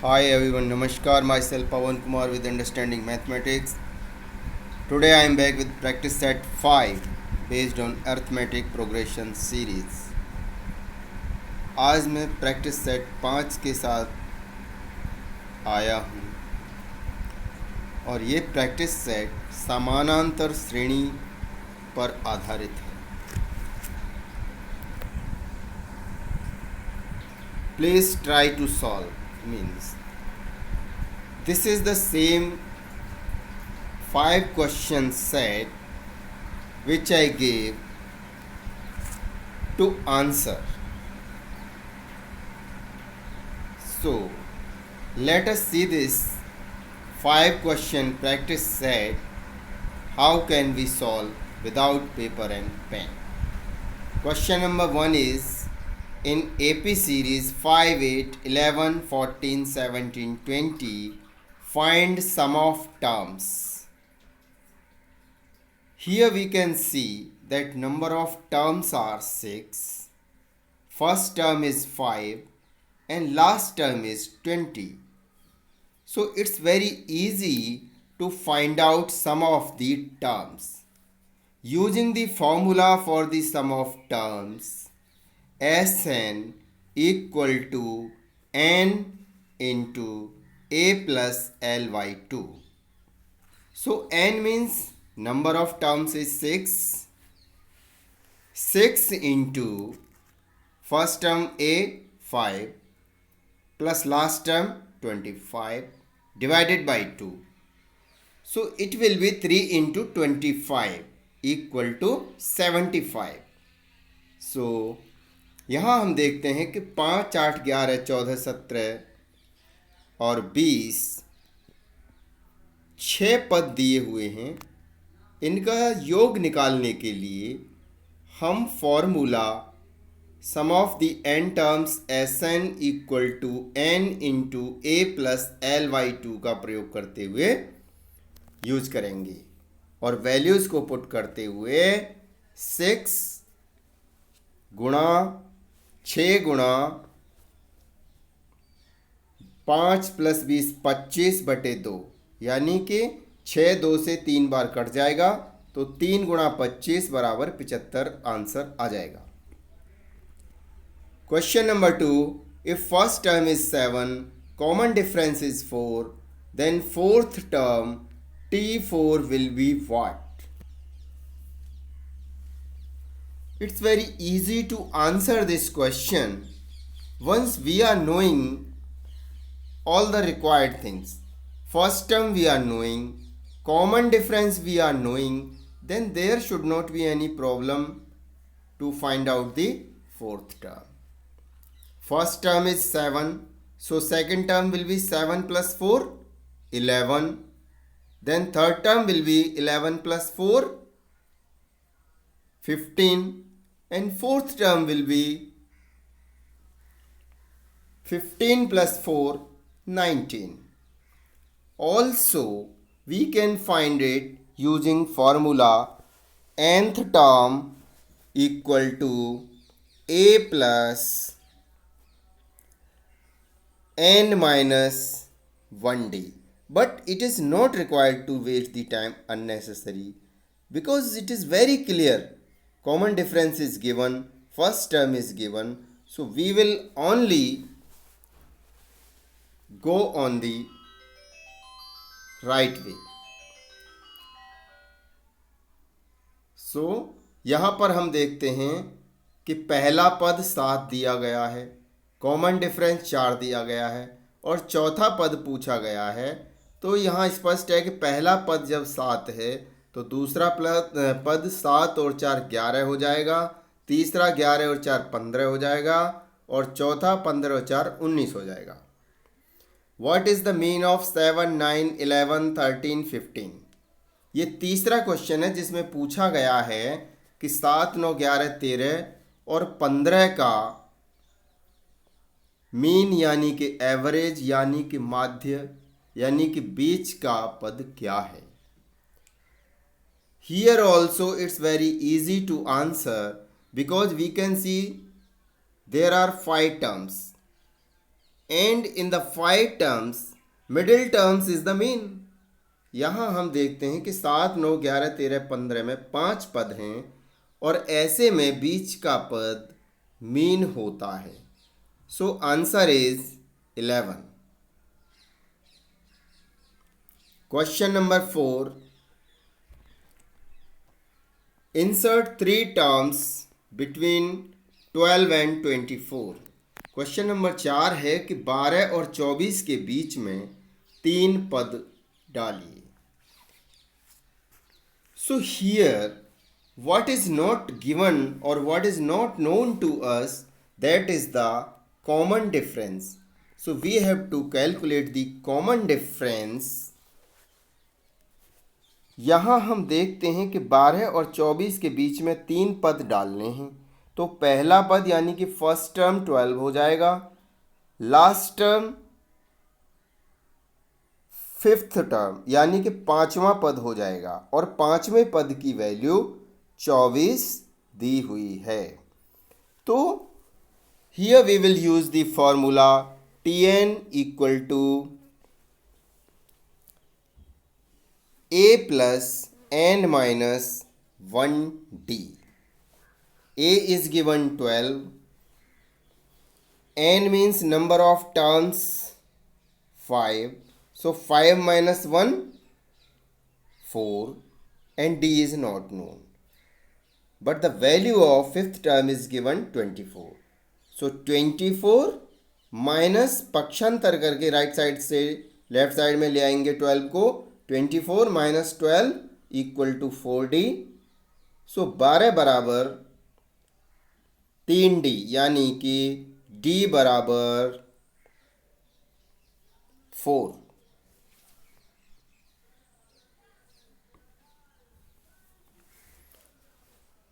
Hi everyone, Namaskar. Myself Pawan Kumar with Understanding Mathematics. Today I am back with practice set 5 based on Arithmetic Progression Series. आज मैं practice set 5 के साथ आया हूँ और ये प्रैक्टिस सेट समानांतर श्रेणी पर आधारित है. Please try to solve. Means this is the same 5 question set which I gave to answer. So let us see this 5 question practice set. How can we solve without paper and pen? Question number 1 is in AP series 5, 8, 11, 14, 17, 20, find sum of terms. Here we can see that number of terms are 6, first term is 5 and last term is 20. So it's very easy to find out sum of the terms. Using the formula for the sum of terms, Sn equal to n into a plus l by 2. So n means number of terms is 6. 6 into first term a 5 plus last term 25 divided by 2. So it will be 3 into 25 equal to 75. So यहाँ हम देखते हैं कि 5, 8, 11, 14, 17 और 20 6 पद दिए हुए हैं. इनका योग निकालने के लिए हम formula sum of the n terms Sn equal to n into A plus L by 2 का प्रयोग करते हुए यूज करेंगे और वैल्यूज़ को पुट करते हुए 6 गुणा 6 गुणा 5 प्लस 20 25 बटे 2 यानी कि 6 2 से 3 बार कट जाएगा तो 3 गुणा 25 बराबर 75 आंसर आ जाएगा. Question number 2, if first term is 7, common difference is 4, then fourth term T4 will be what? It's very easy to answer this question once we are knowing all the required things. First term we are knowing, common difference we are knowing, then there should not be any problem to find out the fourth term. First term is 7, so second term will be 7 plus 4, 11. Then third term will be 11 plus 4, 15, and fourth term will be 15 plus 4, 19. Also, we can find it using formula nth term equal to a plus n minus 1d. But it is not required to waste the time unnecessary because it is very clear. Common difference is given, first term is given, so we will only go on the right way. So यहाँ पर हम देखते हैं कि पहला पद 7 दिया गया है, कॉमन डिफरेंस 4 दिया गया है और चौथा पद पूछा गया है. तो यहाँ स्पष्ट है कि पहला पद जब 7 है तो दूसरा पद 7 और 4 11 हो जाएगा, तीसरा 11 और 4 15 हो जाएगा और चौथा 15 और 4 19 हो जाएगा. What is the mean of 7, 9, 11, 13, 15? ये तीसरा क्वेश्चन है जिसमें पूछा गया है कि 7, 9, 11, 13 और 15 का मीन यानी कि एवरेज यानी कि माध्य यानी कि बीच का पद क्या है. Here also it's very easy to answer because we can see there are 5 terms. and in the 5 terms middle terms is the mean. यहाँ हम देखते हैं कि 7, 9, 11, 13, 15 में 5 पद हैं और ऐसे में बीच का पद मीन होता है. So answer is 11. Question number 4. Insert 3 terms between 12 and 24. Question number 4 है कि 12 और 24 के बीच में 3 पद डालिए. So here what is not given or what is not known to us, that is the common difference. So we have to calculate the common difference. यहाँ हम देखते हैं कि 12 और 24 के बीच में 3 पद डालने हैं. तो पहला पद यानी कि फर्स्ट टर्म 12 हो जाएगा, लास्ट टर्म फिफ्थ टर्म यानी कि 5वां पद हो जाएगा और 5वें पद की वैल्यू 24 दी हुई है. तो here we will use the formula Tn equal to A plus n minus 1D. A is given 12, n means number of terms 5, so 5 minus 1 4 and D is not known, but the value of fifth term is given 24. So 24 minus पक्षांतर करके right side से left side में ले आएंगे 12 को. 24 minus 12 equal to 4D. सो 12 बराबर 3D यानी कि D बराबर 4.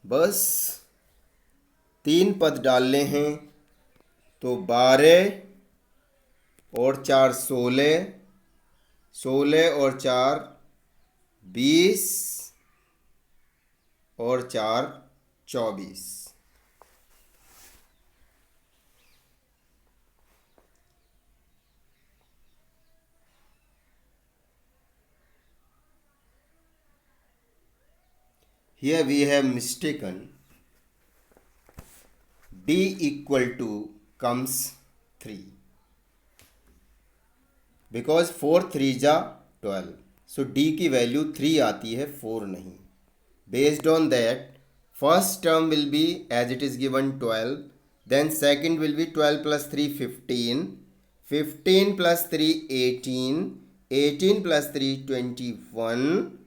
बस 3 पद डालने हैं. तो 12 और 4 16, 16 और 4 20 और 4 24. Here we have mistaken. D equal to comes 3 because 4 3 जा 12. So D की वैल्यू 3 आती है, 4 नहीं. Based on that, first term will be as it is given 12, then second will be 12 plus 3 15, 15 plus 3 18, 18 plus 3 21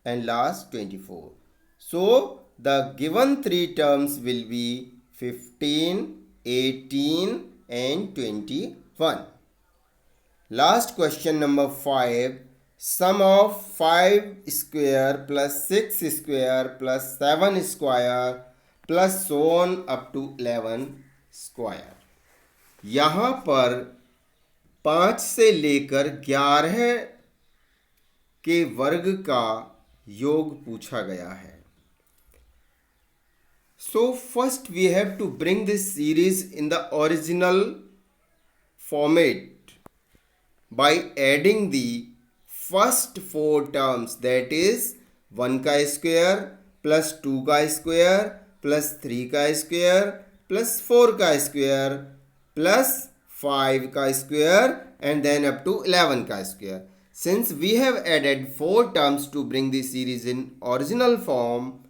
and last 24. So the given 3 terms will be 15, 18 and 21. Last question number 5. Sum of 5 square plus 6 square plus 7 square plus so on up to 11 square. यहाँ पर 5 से लेकर 11 के वर्ग का योग पूछा गया है. So first we have to bring this series in the original format by adding the first 4 terms, that is 1 का square plus 2 का square plus 3 का square plus 4 का square plus 5 का square and then up to 11 का square. Since we have added 4 terms to bring the series in original form,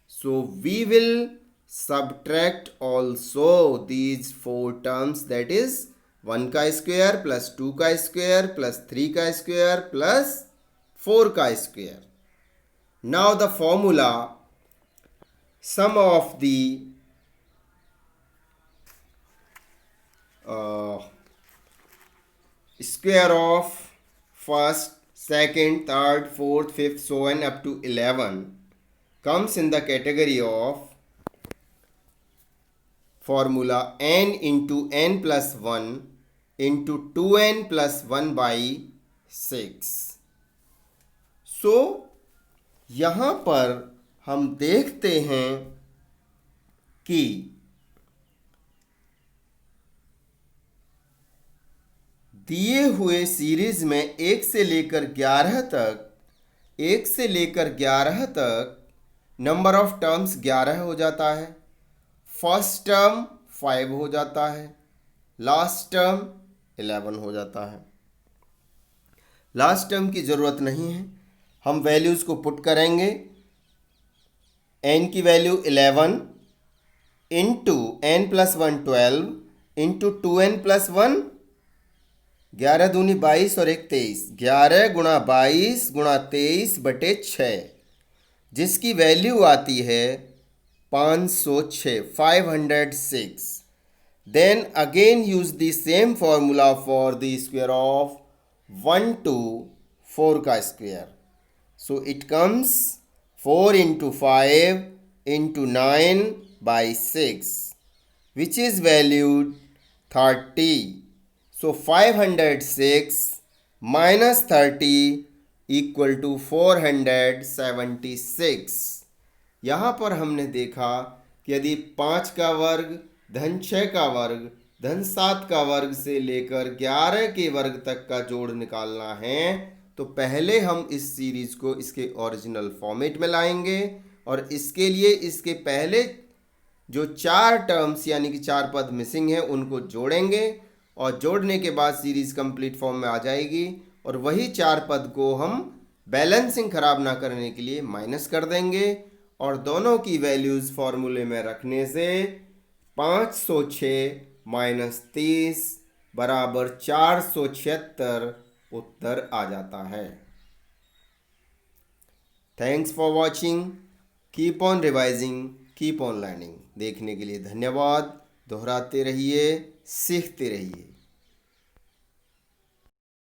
so we will subtract also these 4 terms, that is 1 का square plus 2 का square plus 3 का square plus 4 का square. Now the formula sum of the square of first, second, third, fourth, fifth, so on up to 11 comes in the category of formula n into n plus 1 into 2n plus 1 by 6. So यहाँ पर हम देखते हैं कि दिए हुए series में 1 से लेकर 11 तक नंबर ऑफ टर्म्स 11 हो जाता है। फर्स्ट टर्म 5 हो जाता है, लास्ट टर्म 11 हो जाता है। लास्ट टर्म की ज़रूरत नहीं है, हम वैल्यूज़ को पुट करेंगे। n की value 11 into n plus 1 12 into 2n plus 1 11 दूनी 22 और 1 23, 11 गुणा 22 गुणा 23 बटे 6, जिसकी वैल्यू आती है 506, 506। Then again use the same formula for the square of 1 to 4 का square. So it comes 4 into 5 into 9 by 6, which is valued 30. So 506 minus 30 equal to 476। यहाँ पर हमने देखा कि यदि 5 का वर्ग धन 6 का वर्ग धन 7 का वर्ग से लेकर 11 के वर्ग तक का जोड़ निकालना है तो पहले हम इस सीरीज को इसके ओरिजिनल फॉर्मेट में लाएंगे और इसके लिए इसके पहले जो 4 टर्म्स यानी कि 4 पद मिसिंग हैं उनको जोड़ेंगे और जोड़ने के बाद सीरीज कंप्लीट फॉर्म में आ जाएगी और वही 4 पद को हम बैलेंसिंग खराब ना करने के लिए माइनस कर देंगे और दोनों की वैल्यूज़ फॉर्मूले में रखने से 506 माइनस 30 बराबर 476 उत्तर आ जाता है। Thanks for watching, keep on revising, keep on learning. देखने के लिए धन्यवाद। दोहराते रहिए, सीखते रहिए।